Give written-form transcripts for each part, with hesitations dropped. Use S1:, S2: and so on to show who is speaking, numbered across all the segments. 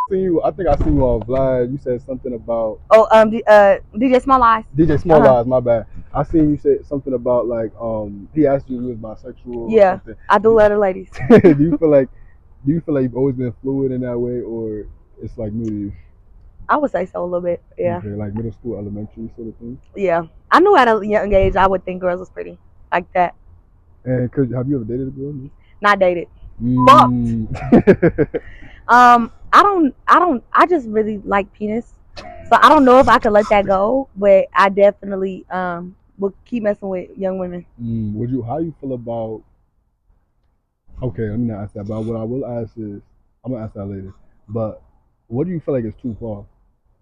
S1: See you. I think I seen you on Vlad. You said something about
S2: DJ Small Eyes.
S1: DJ Small Eyes. My bad. I seen you say something about like he asked you if you was bisexual or
S2: Yeah,
S1: something.
S2: I do let the ladies.
S1: do you feel like you've always been fluid in that way, or it's like new to you?
S2: I would say so a little bit. Yeah,
S1: Okay, like middle school, elementary sort of thing.
S2: yeah. I knew at a young age I would think girls was pretty like that.
S1: And have you ever dated a girl?
S2: Not dated.
S1: Mm.
S2: I just really like penis. So I don't know if I could let that go, but I definitely would keep messing with young women.
S1: Would you? How you feel about? Okay, let me not ask that. But what I will ask is, I'm gonna ask that later. But what do you feel like is too far?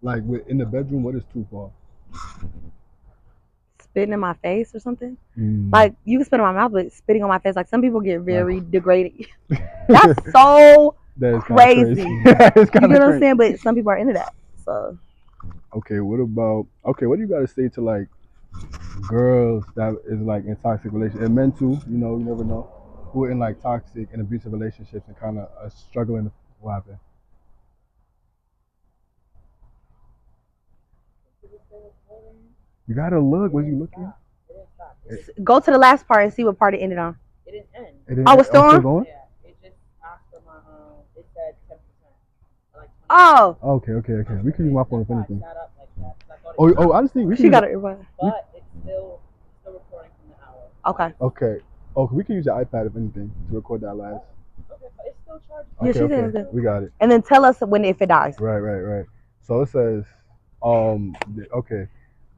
S1: Like in the bedroom, what is too far?
S2: Spitting in my face or something.
S1: Mm.
S2: Like you can spit in my mouth, but spitting on my face, like some people get very degraded.
S1: That's
S2: so
S1: that is
S2: crazy.
S1: You
S2: know what I'm saying? But some people are into that. So
S1: okay, what do you gotta say to like girls that is like in toxic relationships and men too, you never know, who are in like toxic and abusive relationships and kinda are struggling what happened? You gotta look, what you looking?
S2: go to the last part and see what part it ended on.
S3: It didn't end.
S2: Oh, it's still on?
S1: Going?
S3: Yeah, it just after my it said 10%. Like
S2: Oh.
S1: Okay. We can use my phone if anything.
S3: Set up like that. I
S1: I just think we
S2: She
S1: can
S2: got it.
S3: but it's still recording from the hour.
S2: Okay.
S1: Okay. Oh, we can use your iPad if anything to record that last.
S3: Okay, but it's still charging.
S2: Yeah, she
S1: Okay.
S2: said good.
S1: We got it.
S2: And then tell us if it dies.
S1: Right. So it says, okay.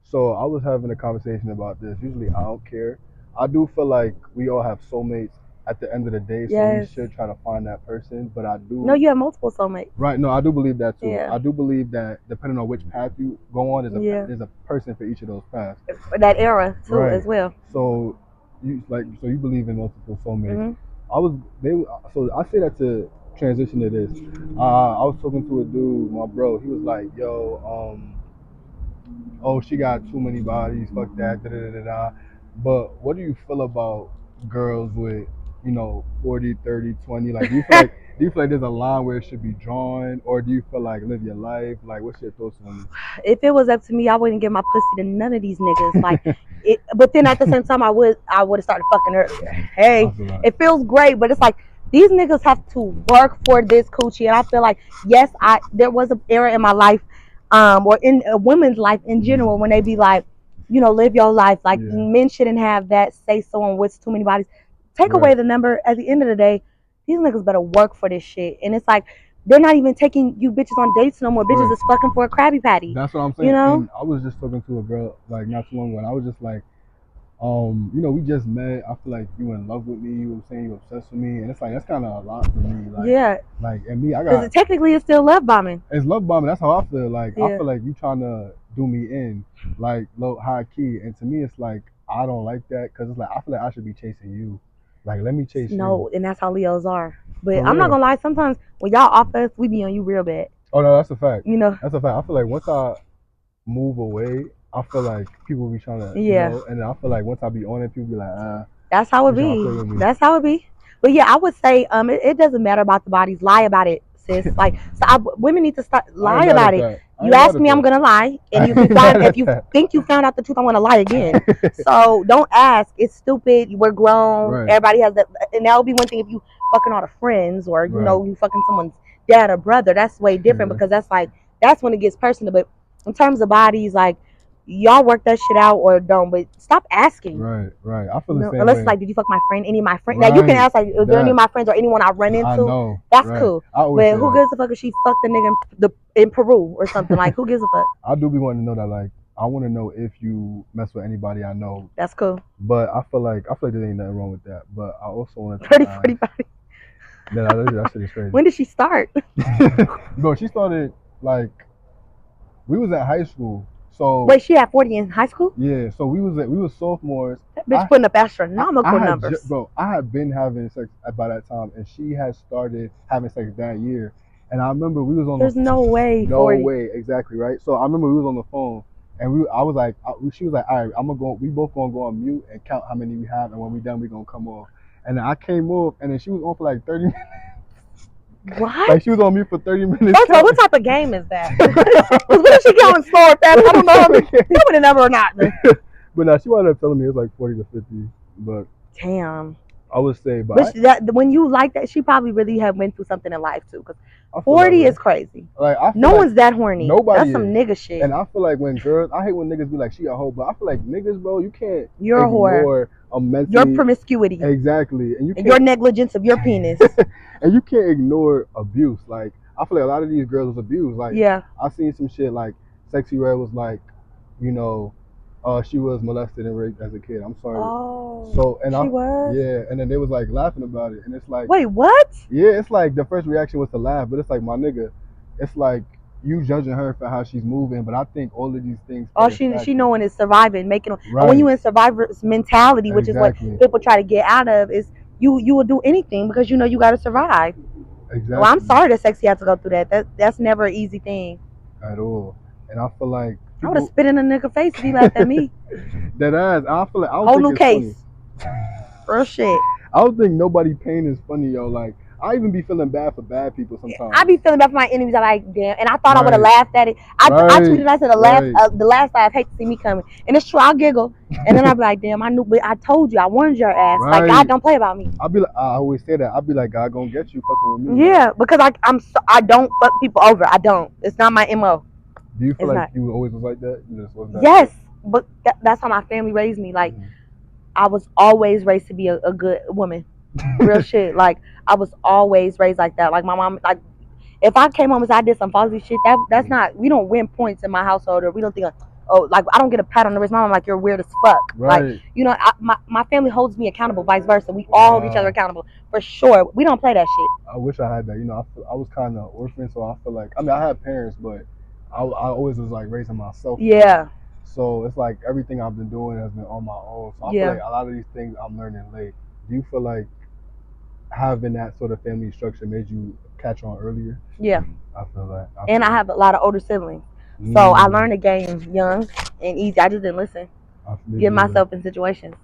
S1: So I was having a conversation about this. Usually I don't care. I do feel like we all have soulmates at the end of the day, so we should try to find that person. But I do.
S2: No, you have multiple soulmates.
S1: Right. No, I do believe that too.
S2: Yeah.
S1: I do believe that depending on which path you go on, there's a person for each of those paths.
S2: For that era too,
S1: Right.
S2: as well.
S1: So you believe in multiple soulmates.
S2: Mm-hmm.
S1: So I say that to transition to this. I was talking to a dude, my bro. He was like, "Yo, oh, she got too many bodies. Fuck that. Da da da da." But what do you feel about girls with 40, 30, 20? Like, do you feel like there's a line where it should be drawn, or do you feel like live your life? Like, what's your thoughts on this?
S2: If it was up to me, I wouldn't give my pussy to none of these niggas. Like, but then at the same time, I would have started fucking earlier. Hey, it feels great, but it's like these niggas have to work for this coochie, and I feel like yes, there was an era in my life, or in a woman's life in general, when they be like, live your life. Like men shouldn't have that say so on what's too many bodies. Take away the number. At the end of the day, these niggas better work for this shit, and it's like. They're not even taking you bitches on dates no more. Bitches is fucking for a Krabby Patty.
S1: That's what I'm saying. And I was just talking to a girl like not too long ago, and I was just like, we just met. I feel like you in love with me. You were saying you obsessed with me, and it's like that's kind of a lot for me. Like, Like, and me, I got.
S2: Because technically, it's still love bombing.
S1: It's love bombing. That's how I feel. Like, I feel like you trying to do me in, like low high key, and to me, it's like I don't like that because it's like I feel like I should be chasing you. Like, let me chase you.
S2: No, and that's how Leos are. But I'm not gonna lie. Sometimes when y'all off us, we be on you real bad.
S1: Oh no, that's a fact.
S2: That's
S1: a fact. I feel like once I move away, I feel like people be trying to, and I feel like once I be on it, people be like,
S2: That's how it be. That's how it be. But yeah, I would say, it doesn't matter about the bodies. Lie about it, sis. Like, women need to start lie about it. You ask me, I'm gonna lie, and if you think you found out the truth, I'm gonna lie again. So don't ask. It's stupid. We're grown. Right. Everybody has that, and that would be one thing if you fucking all the friends, or you fucking someone's dad or brother. That's way different because that's when it gets personal. But in terms of bodies, like y'all work that shit out or don't, but stop asking.
S1: Right. I feel the same
S2: unless
S1: way.
S2: it's like, did you fuck my friend? Any of my friends? Now you can ask like, is there any of my friends or anyone I run into?
S1: I know.
S2: That's cool. But who gives a fuck if she fucked a nigga in Peru or something? Like, who gives a fuck?
S1: I do be wanting to know that. Like, I want to know if you mess with anybody I know.
S2: That's cool.
S1: But I feel like there ain't nothing wrong with that. But I also want to
S2: pretty body.
S1: That shit is crazy.
S2: When did she start?
S1: Bro, she started like we was at high school. So
S2: wait, she had 40 in high school?
S1: Yeah, so we was sophomores.
S2: That bitch putting up astronomical numbers.
S1: Bro, I had been having sex by that time, and she had started having sex that year. And I remember we was on.
S2: There's no way.
S1: No way, exactly right. So I remember we was on the phone, and I was like, she was like, all right, we both gonna go on mute and count how many we have, and when we done, we gonna come off. And then I came off, and then she was on for like 30 minutes.
S2: What?
S1: Like she was on mute for 30 minutes.
S2: First of all, what type of game is that? Because what if she going slow at that? I don't know. How many number or not.
S1: But now she wound up telling me it's like 40 to 50. But
S2: damn.
S1: I would say, but
S2: when you like that, she probably really have went through something in life too. Because
S1: I feel
S2: 40
S1: that
S2: is crazy.
S1: Like
S2: no one's that horny.
S1: Nobody.
S2: That's some nigga shit.
S1: And I feel like when girls, I hate when niggas be like she a hoe, but I feel like niggas, bro, you can't
S2: You're a whore. Your promiscuity.
S1: Exactly. And
S2: your negligence of your penis.
S1: And you can't ignore abuse. Like I feel like a lot of these girls was abused. Like
S2: yeah.
S1: I seen some shit like Sexy Red was like, you know, she was molested and raped as a kid. I'm sorry.
S2: Oh.
S1: So and
S2: she was.
S1: Yeah, and then they was like laughing about it, and it's like,
S2: wait, what?
S1: Yeah, it's like the first reaction was to laugh, but it's like, my nigga, it's like you judging her for how she's moving, but I think all of these things.
S2: All she knowing is surviving, making.
S1: Right.
S2: And when you in survivor's mentality, which is what people try to get out of, is you will do anything because you know you got to survive. Exactly. Well, I'm sorry that Sexy had to go through that. That's never an easy thing.
S1: At all, and I feel like
S2: I would have spit in a nigga face if he laughed at me.
S1: That ass. I feel like I don't
S2: whole
S1: think
S2: new
S1: it's
S2: case.
S1: Funny.
S2: Real shit.
S1: I don't think nobody pain is funny, yo. Like I even be feeling bad for bad people sometimes.
S2: I be feeling bad for my enemies. I'm like, damn. And I thought I would have laughed at it. I tweeted. I said the last laugh, hate to see me coming. And it's true. I'll giggle, and then I'll be like, damn. I knew, but I told you. I warned your ass. Like God don't play about me.
S1: I'll be like, I always say that. I'll be like, God gonna get you fucking with me.
S2: Yeah, because I don't fuck people over. I don't. It's not my MO.
S1: Do you feel like you always was like that? You just wasn't that
S2: yes, but that's how my family raised me. Like, I was always raised to be a good woman. Real shit. Like, I was always raised like that. Like, my mom, like, if I came home and said I did some falsy shit, that's not, we don't win points in my household, or we don't think, like, I don't get a pat on the wrist. My mom, like, you're weird as fuck.
S1: Right.
S2: Like, you know, my family holds me accountable, vice versa. We all hold each other accountable, for sure. We don't play that shit.
S1: I wish I had that. You know, I was kind of orphan, so I feel like, I mean, I had parents, but I always was like raising myself.
S2: Yeah.
S1: So it's like everything I've been doing has been on my own. So I feel like a lot of these things I'm learning late. Do you feel like having that sort of family structure made you catch on earlier?
S2: Yeah.
S1: I feel that.
S2: And I have a lot of older siblings. So I learned the game young and easy. I just didn't listen. Get myself in situations.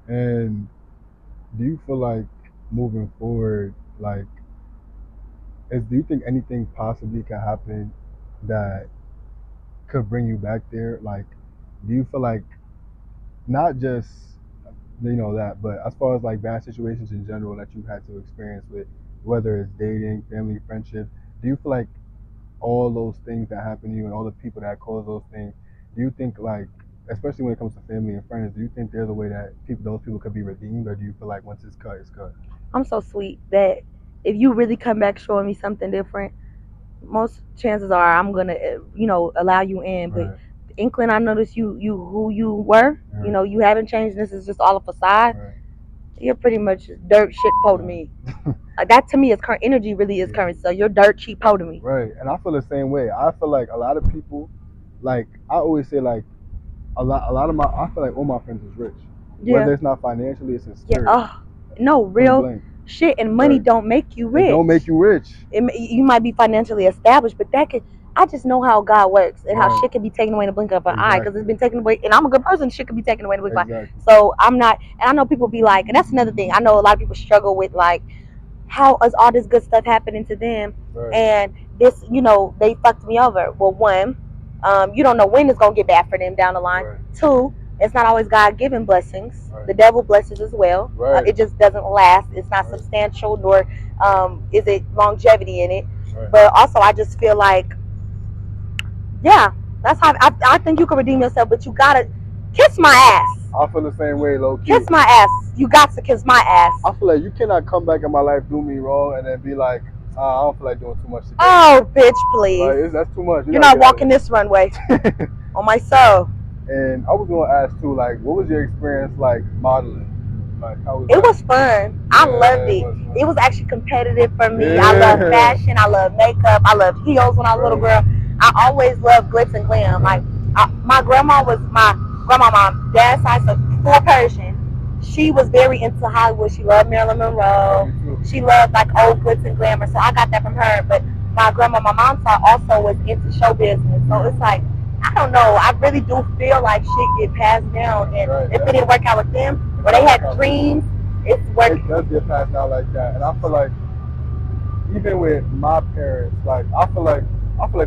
S1: And do you feel like moving forward, like, do you think anything possibly can happen that could bring you back there? Like, do you feel like not just, you know, that, but as far as like bad situations in general that you've had to experience with, whether it's dating, family, friendship, do you feel like all those things that happen to you and all the people that cause those things, do you think, like, especially when it comes to family and friends, do you think there's a way that those people could be redeemed, or do you feel like once it's cut, it's cut?
S2: I'm so sweet that if you really come back showing me something different, most chances are I'm gonna, you know, allow you in. But the inkling I noticed you who you were, you know, you haven't changed. This is just all a facade. You're pretty much dirt shit po to me. That to me is current energy. Really is current. So you're dirt cheap po to me.
S1: Right, and I feel the same way. I feel like a lot of people, like I always say, like a lot of my, I feel like all my friends is rich. Yeah. Whether it's not financially, it's in spirit.
S2: Yeah. Oh, no, real shit. And money don't make you rich.
S1: It don't make you rich.
S2: You might be financially established, but that could. I just know how God works and how shit can be taken away in a blink of an eye, because it's been taken away. And I'm a good person. Shit can be taken away in a blink of an eye. So I'm not. And I know people be like, and that's another thing. I know a lot of people struggle with, like, how is all this good stuff happening to them? And this, you know, they fucked me over. Well, one, you don't know when it's gonna get bad for them down the line. Two, it's not always God-given blessings. The devil blesses as well. It just doesn't last. It's not substantial, nor is it longevity in it. But also, I just feel like, yeah, that's how I think you can redeem yourself, but you gotta kiss my ass.
S1: I feel the same way, low key.
S2: Kiss my ass. You got to kiss my ass.
S1: I feel like you cannot come back in my life, do me wrong, and then be like, I don't feel like doing too much today.
S2: Oh, bitch, please.
S1: Like, that's too much.
S2: You're not walking this runway. On my soul.
S1: And I was gonna ask too, like, what was your experience like modeling? Like, how was
S2: it? Was fun. I loved it. It was actually competitive for me. I love fashion. I love makeup. I love heels when I was a little girl. I always loved glitz and glam. Like, my grandma was my dad's side, so full Persian. She was very into Hollywood. She loved Marilyn Monroe. She loved, like, old glitz and glamour. So I got that from her. But my grandma, my mom's side, also was into show business. So it's like, I don't know. I really do feel like shit get passed down. And if it didn't work out with them, or they had dreams, it's working.
S1: It does get passed down like that. And I feel like, even with my parents, like I feel like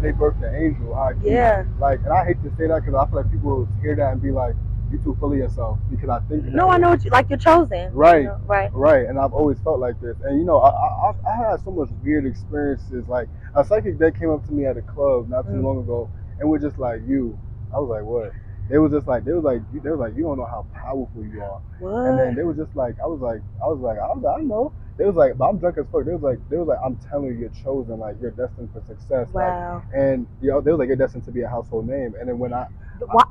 S1: they birthed an angel. High key.
S2: Yeah.
S1: Like, and I hate to say that because I feel like people hear that and be like, "You too full of yourself," because I think.
S2: No, I know what you like. You're chosen.
S1: Right.
S2: You know, right.
S1: Right. And I've always felt like this. And you know, I had so much weird experiences. Like a psychic that came up to me at a club not too long ago, and was just like, "You." I was like, "What?" They was just like, they was like, "You don't know how powerful you are."
S2: What?
S1: And then they was just like, I was like, I know. They was like, but I'm drunk as fuck. They was like, I'm telling you, you're chosen. Like, you're destined for success.
S2: Wow.
S1: Like, and they was like, you're destined to be a household name. And then when I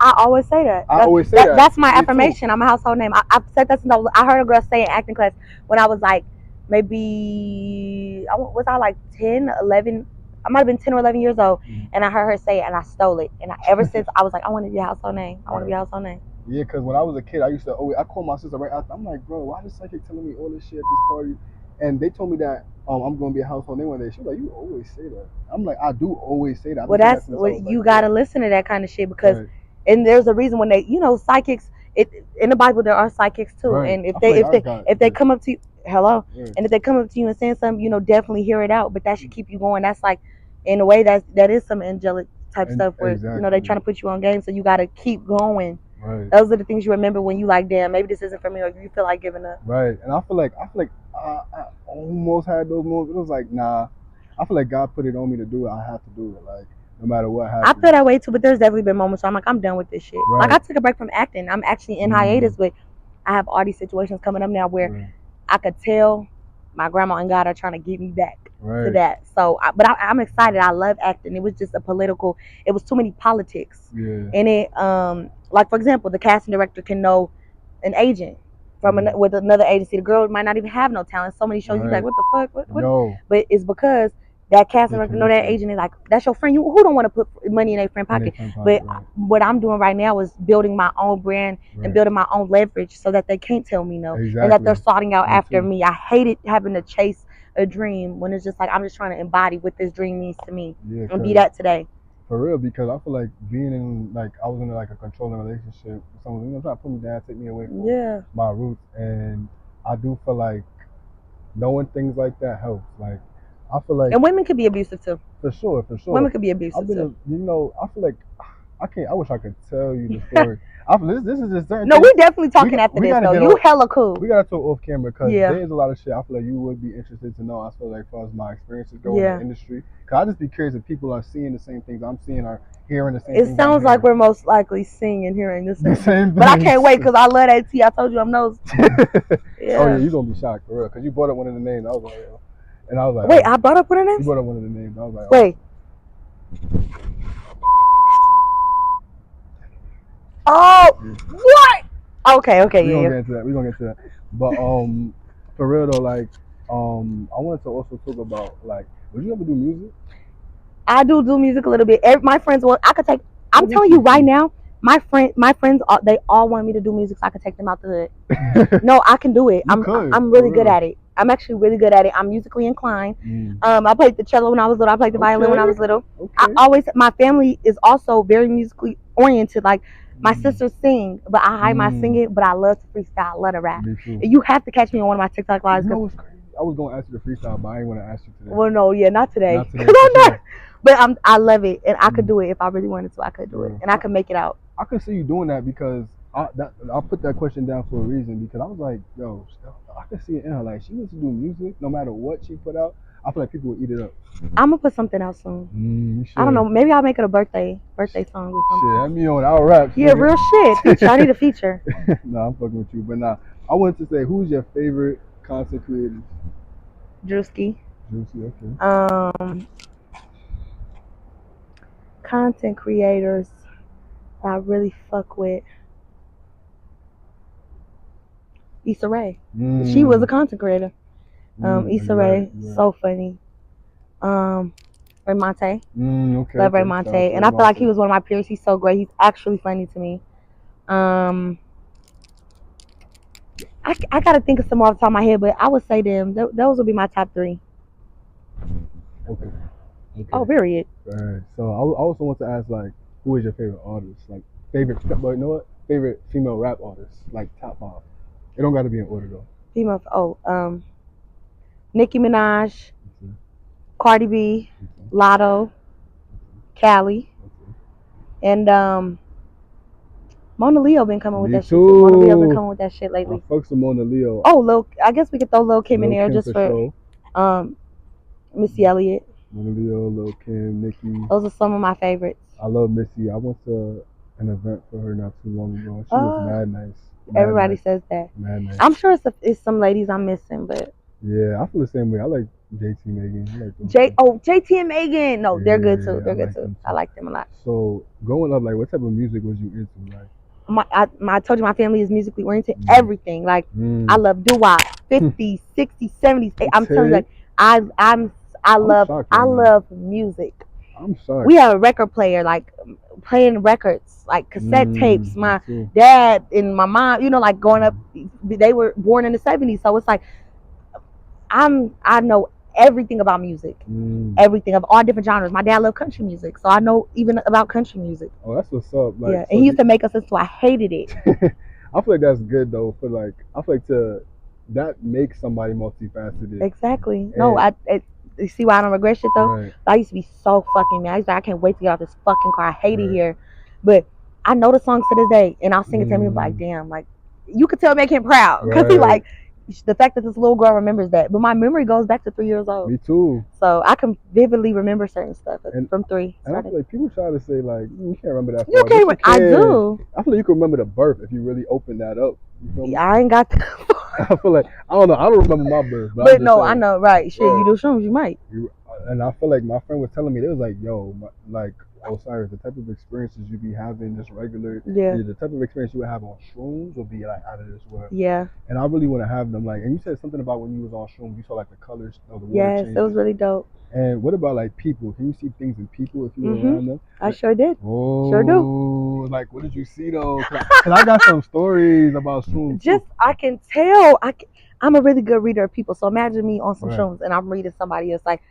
S2: always say that.
S1: I always say that.
S2: That's my
S1: Me
S2: affirmation.
S1: too.
S2: I'm a household name. I've said that since I heard a girl say in acting class when I was like maybe was I like 10, 11. I might have been 10 or 11 years old, and I heard her say it, and I stole it. And ever since I was like, I want to be a household name. I want to be a household name.
S1: Yeah, because when I was a kid, I used to always, I called my sister right after. I'm like, bro, why is psychic telling me all this shit at this party? And they told me that I'm going to be a household name one day. She was like, you always say that. I'm like, I do always say that.
S2: Well, that's what you got to listen to that kind of shit because,
S1: right.
S2: And there's a reason when they, psychics, in the Bible, there are psychics too.
S1: Right.
S2: And if they come up to you, hello, and if they come up to you and saying something, definitely hear it out. But that should keep you going. That's like, in a way, that is some angelic type stuff where, they trying to put you on game. So you got to keep going. Right. Those are the things you remember when you like, damn, maybe this isn't for me, or you feel like giving up.
S1: Right. And I feel like I almost had those moments. It was like, nah, I feel like God put it on me to do it. I have to do it. Like, no matter what happens.
S2: I feel that way too, but there's definitely been moments where I'm like, I'm done with this shit. Right. Like, I took a break from acting. I'm actually in hiatus, but I have all these situations coming up now where I could tell my grandma and God are trying to get me back to that. So, I'm excited. I love acting. It was just it was too many politics. Yeah. And it, like, for example, the casting director can know an agent from with another agency. The girl might not even have no talent. So many shows, you like, what the fuck? What? No. But it's because that casting director know that agent is like, that's your friend. Who don't want to put money in their friend pocket? But what I'm doing right now is building my own brand and building my own leverage so that they can't tell me no. Exactly. And that they're sorting out after me. I hated having to chase a dream when it's just like, I'm just trying to embody what this dream means to me and be that today.
S1: For real, because I feel like being in, like, I was in like a controlling relationship with someone, trying to put me down, take me away from my roots. And I do feel like knowing things like that helps. Like, I feel like,
S2: and women could be abusive too.
S1: For sure.
S2: Women could be abusive too.
S1: I feel like I wish I could tell you the story. This is just certain.
S2: No, we definitely talking after this though. You hella cool.
S1: We gotta talk off camera because there's a lot of shit I feel like you would be interested to know. I feel like as far as my experiences go in the industry, cause I just be curious if people are seeing the same things I'm seeing or hearing the same things.
S2: It sounds like we're most likely seeing and hearing the same thing. But I can't wait because I love that tea. I told you I'm nosy.
S1: Oh yeah, you gonna be shocked for real because you brought up one of the names. I was like, yo. And I was like,
S2: wait, I brought up one of the names?
S1: You brought up one of the names. I was like,
S2: wait. Oh, what? Okay,
S1: We're gonna get to that. But for real though, like, I wanted to also talk about, like, would you ever do music?
S2: I do music a little bit. My friends I'm telling you right now, my friends, they all want me to do music so I can take them out the hood. No, I can do it. I'm really good at it. I'm actually really good at it. I'm musically inclined. I played the cello when I was little. I played the violin when I was little. My family is also very musically oriented. Like, my sisters sing, but I hide my singing, but I love to freestyle. I love to rap. You have to catch me on one of my TikTok lives.
S1: I was going to ask you to freestyle, but I ain't want to ask you today.
S2: Well, no, not today. I'm not. But I love it, and I could do it if I really wanted to. I could do it, and I could make it out.
S1: I could see you doing that because I put that question down for a reason because I was like, yo, I could see it in her. Like, she wants to do music no matter what she put out. I feel like people would eat it up.
S2: I'm gonna put something out soon. I don't know. Maybe I'll make it a birthday song or something.
S1: Shit, I'm on. I'll rap.
S2: Yeah, real shit. Feature. I need a feature.
S1: Nah, I'm fucking with you. But nah, I wanted to say, who's your favorite content creator?
S2: Drewski.
S1: Okay.
S2: Content creators that I really fuck with. Issa Rae. She was a content creator. Issa Rae, so funny. Ray Monte.
S1: Okay.
S2: Love Ray Monte. And I feel like he was one of my peers. He's so great. He's actually funny to me. I gotta think of some more off the top of my head, but I would say them. Those would be my top 3.
S1: Okay.
S2: Oh, period.
S1: Alright. So I also want to ask, like, who is your favorite artist? Like, favorite, but you know what? Favorite female rap artist, like top 5. It don't got to be in order though.
S2: Female. Nicki Minaj. Cardi B, Lotto, Cali, and Mona Leo been coming with
S1: Me
S2: that shit too. Mona Leo been
S1: too.
S2: coming with that shit
S1: I
S2: lately.
S1: fucks with Mona Leo.
S2: Oh, I guess we could throw Lil Kim in
S1: Lil
S2: there
S1: Kim
S2: just for
S1: sure.
S2: Missy Elliott.
S1: Mona Leo, Lil Kim, Nicki.
S2: Those are some of my favorites.
S1: I love Missy. I went to an event for her not too long ago. She was mad nice.
S2: Everybody says that.
S1: Mad nice.
S2: I'm sure it's some ladies I'm missing, but
S1: yeah, I feel the same way. I like JT Megan. I like them
S2: JT and Megan. No, they're good too. They're good too. I like them a lot.
S1: So growing up, like, what type of music was you into? Like,
S2: I told you my family is musically oriented. Everything. Like I love doo-wop, 50s, 60s, 70s. I'm telling you, like I love music.
S1: I'm sorry.
S2: We have a record player, like playing records, like cassette tapes. My dad and my mom, you know, like growing up, they were born in the 70s, so it's like I know everything about music, everything of all different genres. My dad loved country music, so I know even about country music.
S1: Oh, that's what's up. Like,
S2: yeah, and he used to make us listen to. I hated it.
S1: I feel like that's good though. For like, I feel like that makes somebody multifaceted.
S2: Exactly.
S1: And,
S2: no, you see why I don't regret shit though?
S1: Right.
S2: I used to be so fucking mad. I used to, I can't wait to get off this fucking car. I hate it here. But I know the songs to this day, and I'll sing it to him like, damn, like, you could tell make him proud. Because he like, the fact that this little girl remembers that. But my memory goes back to 3 years old.
S1: Me too.
S2: So I can vividly remember certain stuff from 3.
S1: And I feel like people try to say, like, you can't remember that.
S2: You can't. I do.
S1: I feel like you can remember the birth if you really open that up. You feel me?
S2: I ain't got that.
S1: I feel like, I don't know. I don't remember my birth.
S2: But no, saying, I know, right. Shit, you do shrooms, you might.
S1: And I feel like my friend was telling me, it was like, yo, like, Osiris, the type of experiences you be having just regular, the type of experience you would have on shrooms will be like out of this world. Yeah. And I really want to have them, like, and you said something about when you was on shrooms, you saw like the colors of the water changes.
S2: It was really dope.
S1: And what about like people? Can you see things in people if you were around them?
S2: I sure did.
S1: Oh,
S2: sure do.
S1: Like, what did you see though? Cause I got some stories about shrooms.
S2: Just, I can tell. I'm a really good reader of people. So imagine me on some shrooms and I'm reading somebody else. Like,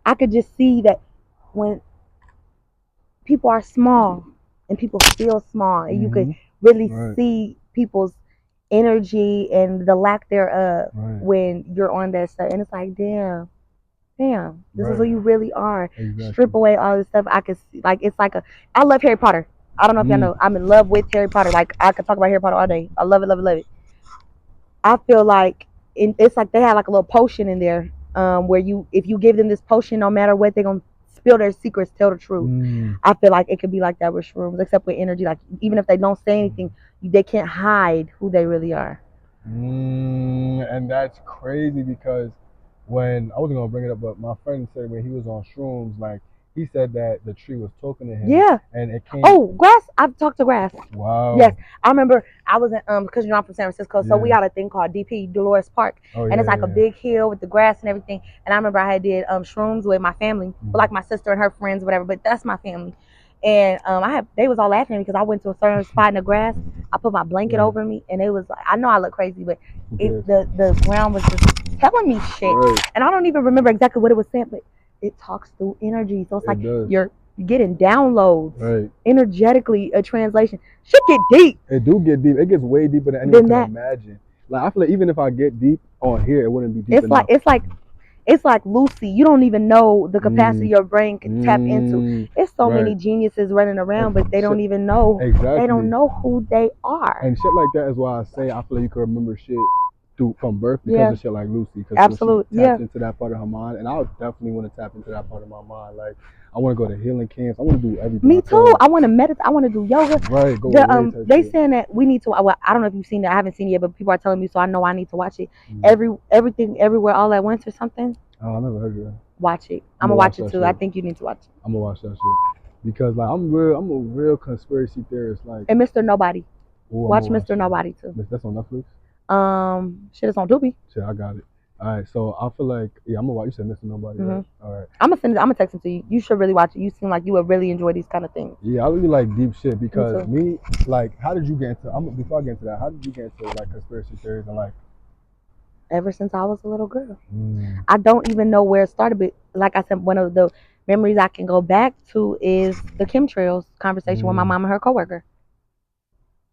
S2: I could just see that when people are small and people feel small, and you could really see people's energy and the lack thereof when you're on that stuff. And it's like, damn, this is who you really are. Exactly. Strip away all this stuff. I could see, like, it's like I love Harry Potter. I don't know if y'all know. I'm in love with Harry Potter. Like, I could talk about Harry Potter all day. I love it, love it, love it. I feel like it's like they have like a little potion in there, where if you give them this potion, no matter what, they're gonna spill their secrets, tell the truth. I feel like it could be like that with shrooms, except with energy. Like, even if they don't say anything, they can't hide who they really are.
S1: And that's crazy, because when I wasn't gonna bring it up, but my friend said when he was on shrooms, like, he said that the tree was talking to him. Yeah. And it came.
S2: Oh, grass. I've talked to grass.
S1: Wow.
S2: Yes. I remember I was in, because, you know, I'm from San Francisco. So we got a thing called DP, Dolores Park. And it's like a big hill with the grass and everything. And I remember I did shrooms with my family, like my sister and her friends, whatever. But that's my family. And they was all laughing at me because I went to a certain spot in the grass. I put my blanket over me, and it was like, I know I look crazy, but the ground was just telling me shit. And I don't even remember exactly what it was saying, but it talks through energy. So it's like you're getting downloads energetically, a translation. Shit get deep.
S1: It do get deep. It gets way deeper than anyone can imagine. Like, I feel like even if I get deep on here, it wouldn't be deep enough.
S2: It's like Lucy. You don't even know the capacity your brain can tap into. It's so many geniuses running around, but they don't even know. Exactly. They don't know who they are.
S1: And shit like that is why I say I feel like you can remember shit from birth because of shit like Lucy.
S2: Absolutely.
S1: Tapped into that part of her mind, and I would definitely want to tap into that part of my mind. Like, I want to go to healing camps. I want to do everything.
S2: Me too. I want to meditate. I want to do yoga.
S1: Right. Go
S2: they saying that we need to. Well, I don't know if you've seen it. I haven't seen it yet, but people are telling me, so I know I need to watch it. Everything, everywhere, all at once, or something.
S1: Oh, I never heard of that.
S2: Watch it. I'm gonna watch it too. Shit. I think you need to watch it.
S1: I'm gonna watch that shit because, like, I'm a real conspiracy theorist. Like,
S2: and Mr. Nobody. Watch Mr. Nobody too.
S1: That's on Netflix.
S2: Shit, it's on Tubi.
S1: Shit, I got it. All right, so I feel like, I'm gonna watch. You said Mr. Nobody, right? All right.
S2: I'm gonna text it to you. You should really watch it. You seem like you would really enjoy these kind of things.
S1: Yeah, I really like deep shit because me, like, how did you get into? Before I get into that, how did you get into like conspiracy theories and like?
S2: Ever since I was a little girl, I don't even know where it started. But like I said, one of the memories I can go back to is the chemtrails conversation with my mom and her coworker.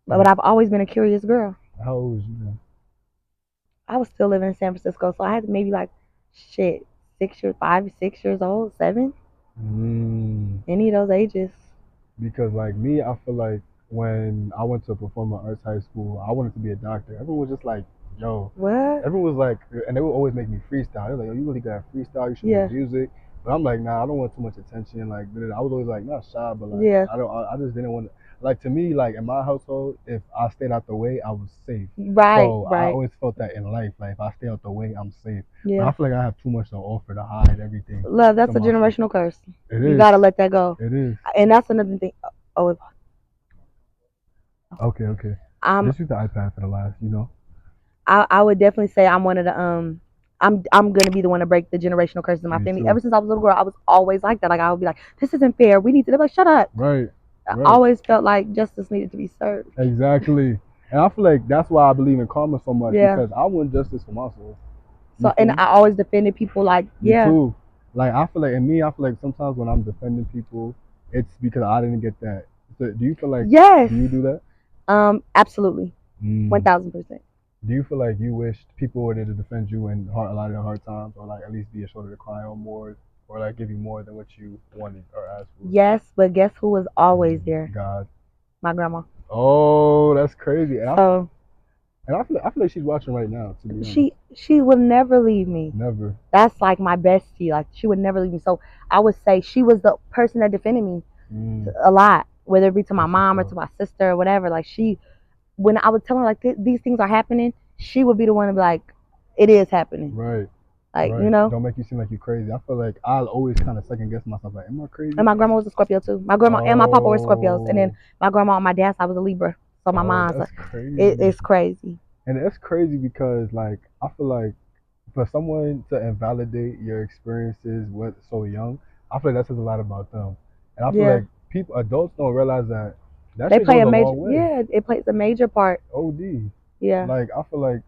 S2: But I've always been a curious girl.
S1: How old was you then?
S2: I was still living in San Francisco, so I had maybe like 6 5, 6 years old, 7, any of those ages.
S1: Because like me, I feel like when I went to performing arts high school, I wanted to be a doctor. Everyone was just like, yo.
S2: What?
S1: Everyone was like, and they would always make me freestyle. They were like, yo, you really got freestyle. You should make music. But I'm like, nah, I don't want too much attention. Like, I was always like, not shy, but like, I just didn't want to. Like, to me, like in my household, if I stayed out the way, I was safe.
S2: Right,
S1: So I always felt that in life. Like, if I stay out the way, I'm safe. But I feel like I have too much to offer to hide everything.
S2: Love, that's a generational curse.
S1: It
S2: You
S1: is.
S2: gotta let that go.
S1: It is.
S2: And that's another thing. Oh,
S1: Okay. Just use the iPad for the last,
S2: I would definitely say I'm one of the I'm gonna be the one to break the generational curses in my family.
S1: too.
S2: Ever since I was a little girl, I was always like that. Like I would be like, this isn't fair. We need to. They're like, shut up.
S1: Right.
S2: I always felt like justice needed to be served.
S1: Exactly. And I feel like that's why I believe in karma so much, because I want justice for myself.
S2: So, and I always defended people like,
S1: Me too. Like, I feel like sometimes when I'm defending people, it's because I didn't get that. So do you feel like,
S2: yes.
S1: Do you do that?
S2: Absolutely. 1000%.
S1: Do you feel like you wished people were there to defend you in a lot of the hard times, or like at least be a shoulder to cry on more, or like give you more than what you wanted or asked for?
S2: Yes, but guess who was always there?
S1: God.
S2: My grandma.
S1: Oh, that's crazy. And I feel like she's watching right now, to be honest.
S2: She would never leave me.
S1: Never. That's
S2: like my bestie. Like she would never leave me. So I would say she was the person that defended me a lot, whether it be to my mom or to my sister or whatever. Like when I would tell her like these things are happening, she would be the one to be like, it is happening.
S1: Right.
S2: Like,
S1: right. Don't make you seem like you're crazy. I feel like I'll always kind of second guess myself. Like, am I crazy?
S2: And my grandma was a Scorpio too. My grandma and my papa were Scorpios, and then my grandma on my dad's side was a Libra. So my mom's
S1: that's crazy.
S2: It's crazy.
S1: And it's crazy because like I feel like for someone to invalidate your experiences with so young, I feel like that says a lot about them. And I feel like adults don't realize that
S2: they play a major
S1: long way.
S2: Yeah, it plays a major part.
S1: OD.
S2: Yeah.
S1: Like I feel like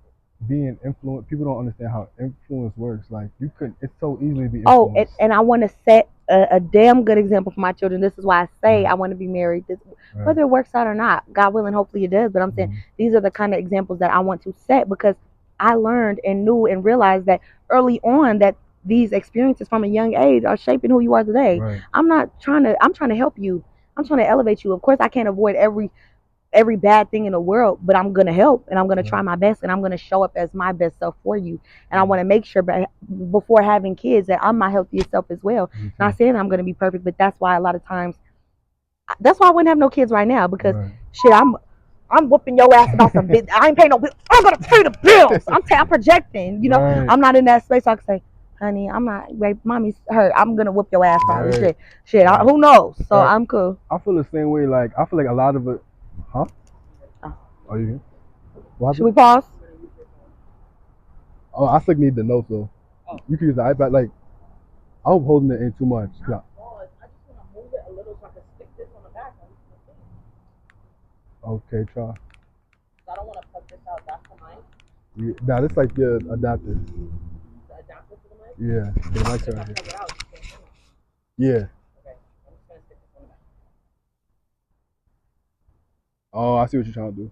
S1: being influenced, people don't understand how influence works. Like it's so easily be influenced.
S2: And I want to set a damn good example for my children. This is why I say I want to be married. Whether it works out or not, God willing, hopefully it does. But I'm saying these are the kind of examples that I want to set, because I learned and knew and realized that early on that these experiences from a young age are shaping who you are today.
S1: Right.
S2: I'm trying to help you. I'm trying to elevate you. Of course, I can't avoid every bad thing in the world, but I'm going to help, and I'm going to try my best, and I'm going to show up as my best self for you. And I want to make sure before having kids that I'm my healthiest self as well. Not saying I'm going to be perfect, but that's why a lot of times, that's why I wouldn't have no kids right now, because shit, I'm whooping your ass about some bitch. I ain't paying no bills. I'm going to pay the bills. I'm projecting, I'm not in that space. So I can say, honey, I'm not, mommy's hurt. I'm going to whoop your ass probably. Shit, who knows? So I'm cool.
S1: I feel the same way. Like, I feel like a lot of it. Huh? Oh, you here?
S2: Should we pause?
S1: Oh, I still need the notes though. You can use the iPad. Like, I hope holding it ain't too much.
S3: I just want to move it a little so I can stick this on the back.
S1: Okay, try.
S3: I don't want to plug this out. That's the mic.
S1: Yeah, nah, this like your adapter.
S3: The adapter for the mic?
S1: Yeah, the mic's right here.
S3: Plug it out.
S1: Yeah.
S3: Okay, I'm just going to stick this on the back.
S1: Oh, I see what you're trying to do.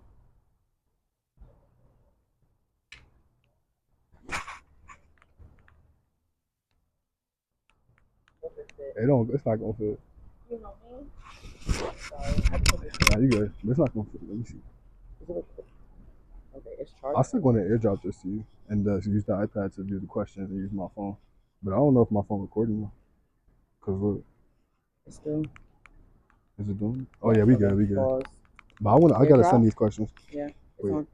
S1: It's not gonna fit.
S3: You know me? Sorry.
S1: Nah, you good. It's not gonna fit. Let me see.
S3: Okay, it's charged.
S1: I still gonna airdrop this to you and use the iPad to do the questions and use my phone. But I don't know if my phone recording now. Cause look.
S3: It's still.
S1: Is it doing? Oh yeah, we good.
S3: Pause.
S1: But I gotta send these questions.
S3: Yeah, it's
S1: Wait.
S3: on.